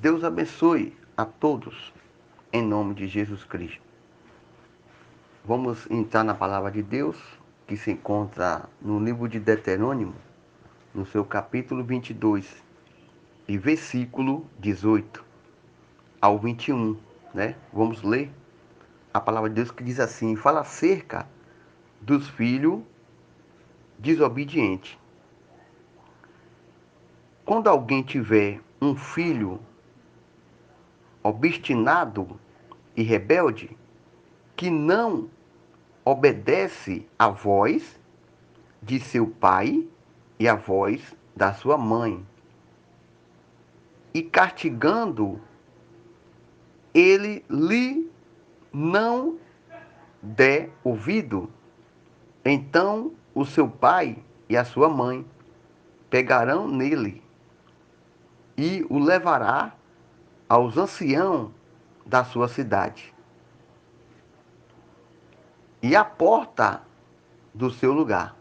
Deus abençoe a todos, em nome de Jesus Cristo. Vamos entrar na palavra de Deus, que se encontra no livro de Deuteronômio, no seu capítulo 22, e versículo 18 ao 21, né? Vamos ler a palavra de Deus que diz assim: fala acerca dos filhos desobedientes. Quando alguém tiver um filho obstinado e rebelde, que não obedece à voz de seu pai e à voz da sua mãe, e castigando ele lhe não der ouvido, então o seu pai e a sua mãe pegarão nele e o levará aos anciãos da sua cidade e à porta do seu lugar,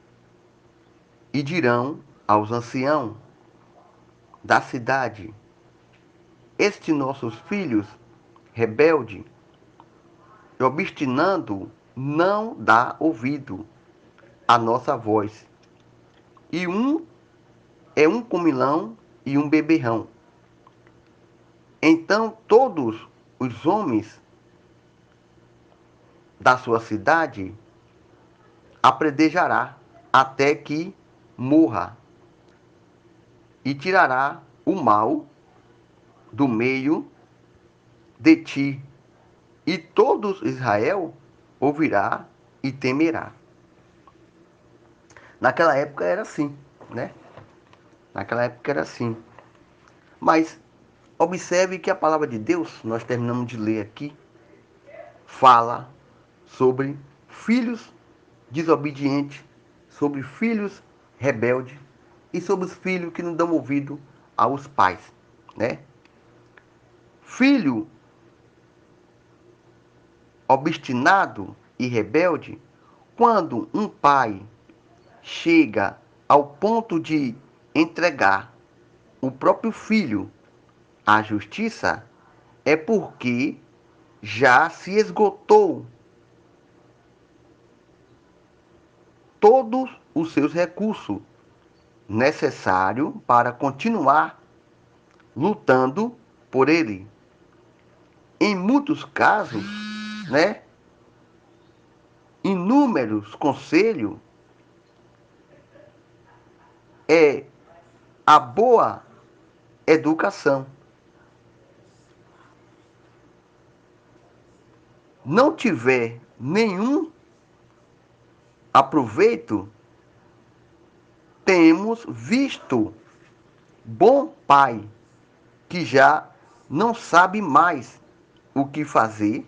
e dirão aos anciãos da cidade: estes nossos filhos rebelde e obstinando não dá ouvido à nossa voz, e um comilão e um beberrão. Então todos os homens da sua cidade apredejará até que morra, e tirará o mal do meio de ti, e todos Israel ouvirá e temerá. Naquela época era assim, né? Naquela época era assim. Mas observe que a palavra de Deus, nós terminamos de ler aqui, fala sobre filhos desobedientes, sobre filhos rebeldes e sobre os filhos que não dão ouvido aos pais, né? Filho obstinado e rebelde, quando um pai chega ao ponto de entregar o próprio filho à justiça, é porque já se esgotou todos os seus recursos necessários para continuar lutando por ele. Em muitos casos, né, inúmeros conselhos é a boa educação. Não tiver nenhum aproveito, temos visto bom pai que já não sabe mais o que fazer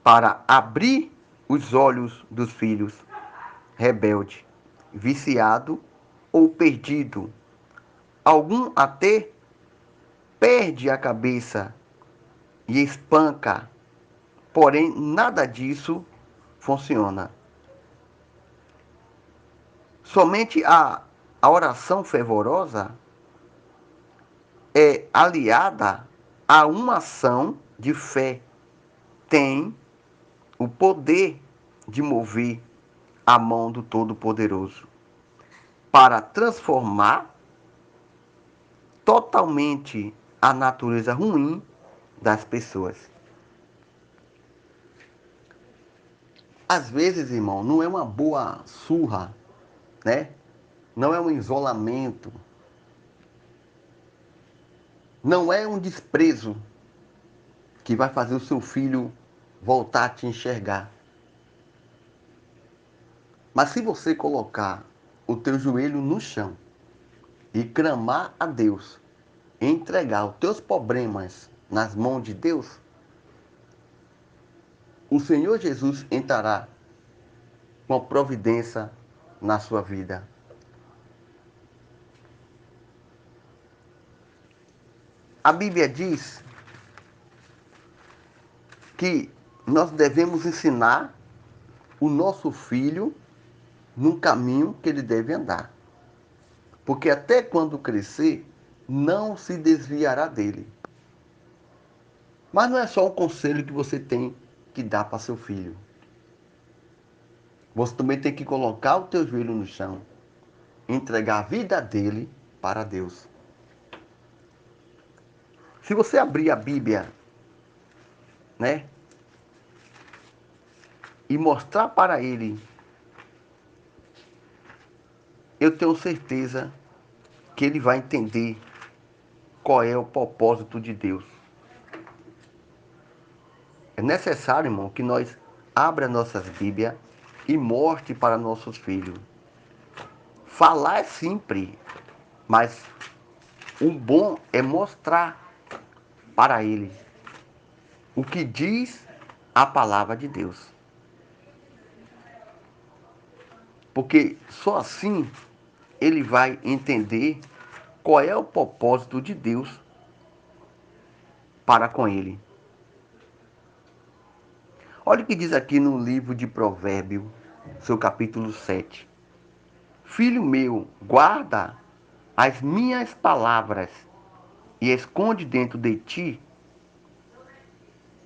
para abrir os olhos dos filhos rebelde, viciado ou perdido. Algum até perde a cabeça e espanca, porém nada disso funciona. Somente a oração fervorosa é aliada a uma ação de fé. Tem o poder de mover a mão do Todo-Poderoso para transformar totalmente a natureza ruim das pessoas. Às vezes, irmão, não é uma boa surra, né? Não é um isolamento, não é um desprezo que vai fazer o seu filho voltar a te enxergar. Mas se você colocar o teu joelho no chão e clamar a Deus, entregar os teus problemas nas mãos de Deus, o Senhor Jesus entrará com a providência na sua vida. A Bíblia diz que nós devemos ensinar o nosso filho no caminho que ele deve andar. Porque até quando crescer, não se desviará dele. Mas não é só um conselho que você tem que dar para seu filho. Você também tem que colocar o teu joelho no chão, entregar a vida dele para Deus. Se você abrir a Bíblia, né, e mostrar para ele, eu tenho certeza que ele vai entender qual é o propósito de Deus. É necessário, irmão, que nós abra nossas Bíblias e mostre para nossos filhos. Falar é simples, mas o bom é mostrar para eles o que diz a palavra de Deus. Porque só assim ele vai entender qual é o propósito de Deus para com ele. Olha o que diz aqui no livro de Provérbios, seu capítulo 7. Filho meu, guarda as minhas palavras e esconde dentro de ti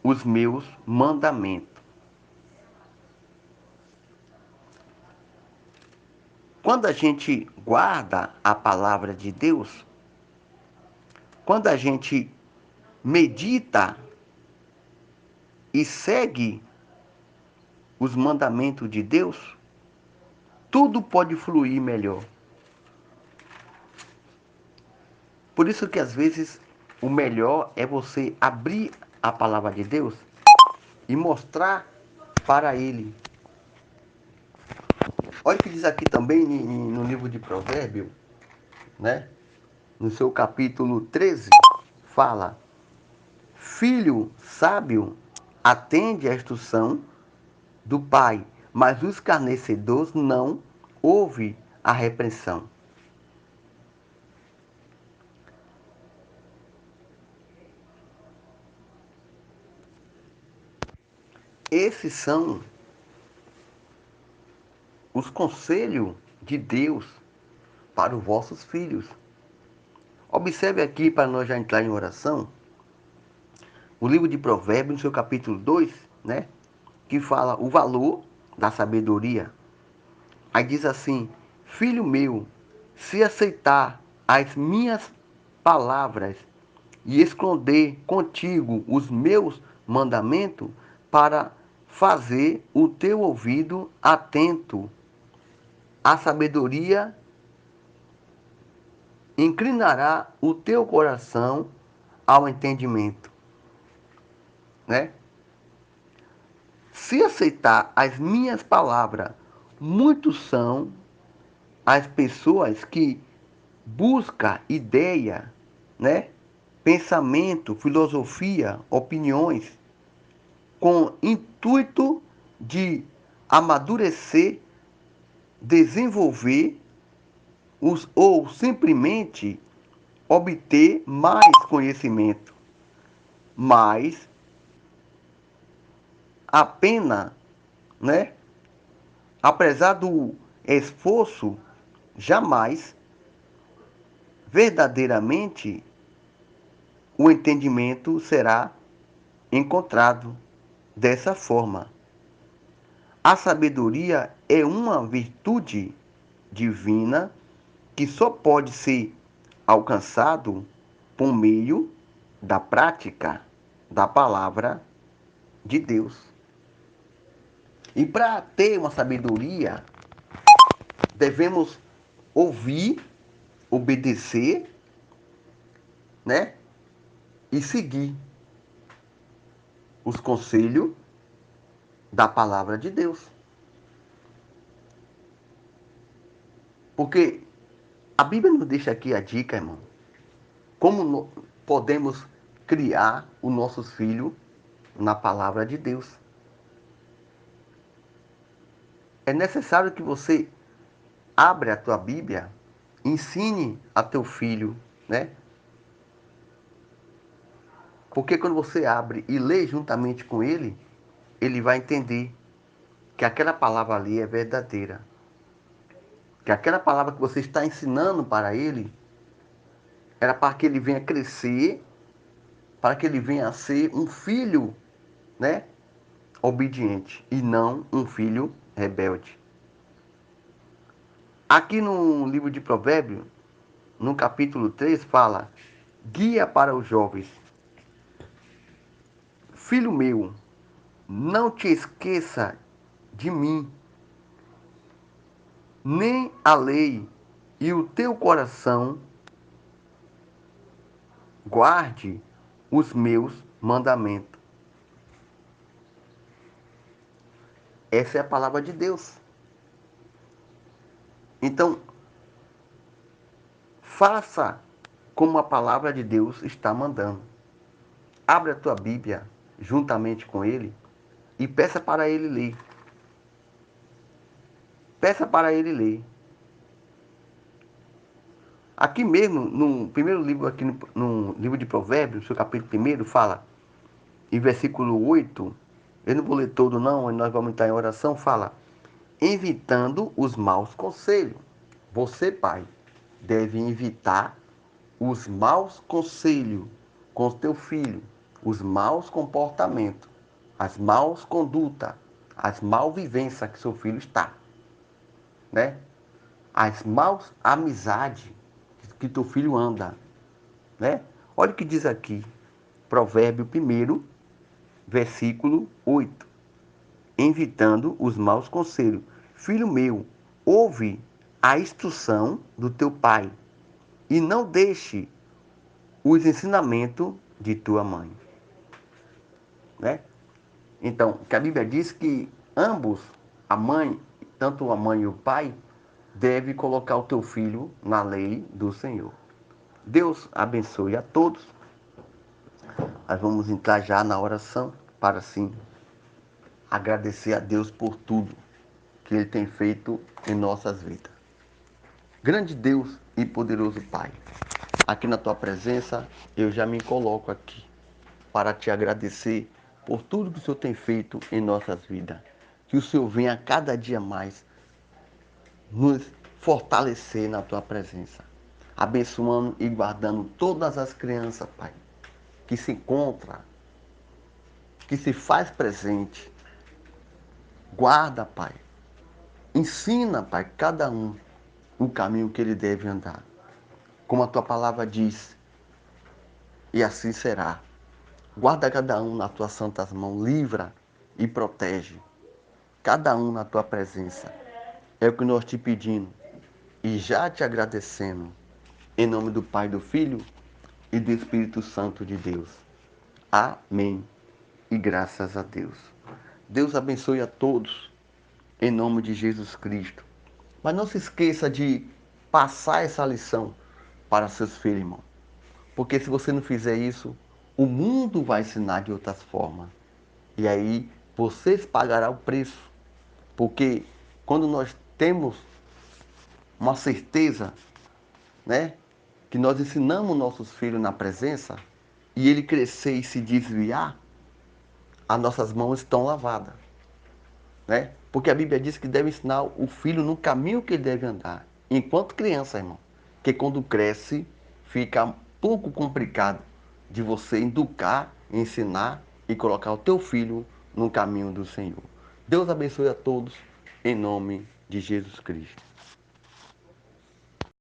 os meus mandamentos. Quando a gente guarda a palavra de Deus, quando a gente medita e segue os mandamentos de Deus, tudo pode fluir melhor. Por isso que às vezes o melhor é você abrir a palavra de Deus e mostrar para ele. Olha o que diz aqui também no livro de Provérbios, né? No seu capítulo 13, fala: Filho sábio, atende à instrução do pai, mas o escarnecedor não ouve a repreensão. Esses são os conselhos de Deus para os vossos filhos. Observe aqui, para nós já entrar em oração, o livro de Provérbios, no seu capítulo 2, né? Que fala o valor da sabedoria. Aí diz assim: Filho meu, se aceitar as minhas palavras e esconder contigo os meus mandamentos, para fazer o teu ouvido atento à sabedoria, inclinará o teu coração ao entendimento, né? Se aceitar as minhas palavras, muitos são as pessoas que buscam ideia, né? Pensamento, filosofia, opiniões, com intuito de amadurecer, desenvolver ou simplesmente obter mais conhecimento, mas a pena, né? Apesar do esforço, jamais verdadeiramente o entendimento será encontrado dessa forma. A sabedoria é uma virtude divina que só pode ser alcançado por meio da prática da palavra de Deus. E para ter uma sabedoria, devemos ouvir, obedecer, né? E seguir os conselhos da palavra de Deus. Porque a Bíblia nos deixa aqui a dica, irmão, como podemos criar os nossos filhos na palavra de Deus. É necessário que você abra a tua Bíblia, ensine a teu filho, né? Porque quando você abre e lê juntamente com ele, ele vai entender que aquela palavra ali é verdadeira. Que aquela palavra que você está ensinando para ele era para que ele venha crescer para que ele venha a ser um filho, né, obediente e não um filho rebelde. Aqui no livro de Provérbios, no capítulo 3, fala: guia para os jovens. Filho meu, não te esqueça de mim, nem a lei e o teu coração guarde os meus mandamentos. Essa é a palavra de Deus. Então, faça como a palavra de Deus está mandando. Abra a tua Bíblia juntamente com ele e peça para ele ler. Peça para ele ler. Aqui mesmo, no primeiro livro, aqui no livro de Provérbios, seu capítulo 1, fala, em versículo 8, eu não vou ler todo não, nós vamos entrar em oração, fala, evitando os maus conselhos. Você, pai, deve evitar os maus conselhos com o teu filho, os maus comportamentos, as maus condutas, as malvivências que seu filho está, né? As maus amizades que teu filho anda, né? Olha o que diz aqui, Provérbio 1, versículo 8. Evitando os maus conselhos. Filho meu, ouve a instrução do teu pai e não deixe os ensinamentos de tua mãe, né? Então, que a Bíblia diz que ambos, a mãe, tanto a mãe e o pai, deve colocar o teu filho na lei do Senhor. Deus abençoe a todos. Nós vamos entrar já na oração para assim agradecer a Deus por tudo que Ele tem feito em nossas vidas. Grande Deus e poderoso Pai, aqui na Tua presença eu já me coloco aqui para Te agradecer por tudo que o Senhor tem feito em nossas vidas. Que o Senhor venha cada dia mais nos fortalecer na Tua presença, abençoando e guardando todas as crianças, Pai, que se encontram, que se faz presente. Guarda, Pai. Ensina, Pai, cada um o caminho que ele deve andar. Como a Tua palavra diz, e assim será. Guarda cada um nas Tuas santas mãos, livra e protege. Cada um na Tua presença. É o que nós te pedimos e já te agradecendo. Em nome do Pai, do Filho e do Espírito Santo de Deus. Amém. E graças a Deus. Deus abençoe a todos, em nome de Jesus Cristo. Mas não se esqueça de passar essa lição para seus filhos, irmão. Porque se você não fizer isso, o mundo vai ensinar de outras formas. E aí vocês pagarão o preço. Porque quando nós temos uma certeza, né, que nós ensinamos nossos filhos na presença, e ele crescer e se desviar, as nossas mãos estão lavadas, né? Porque a Bíblia diz que deve ensinar o filho no caminho que ele deve andar, enquanto criança, irmão. Que quando cresce, fica um pouco complicado de você educar, ensinar e colocar o teu filho no caminho do Senhor. Deus abençoe a todos, em nome de Jesus Cristo.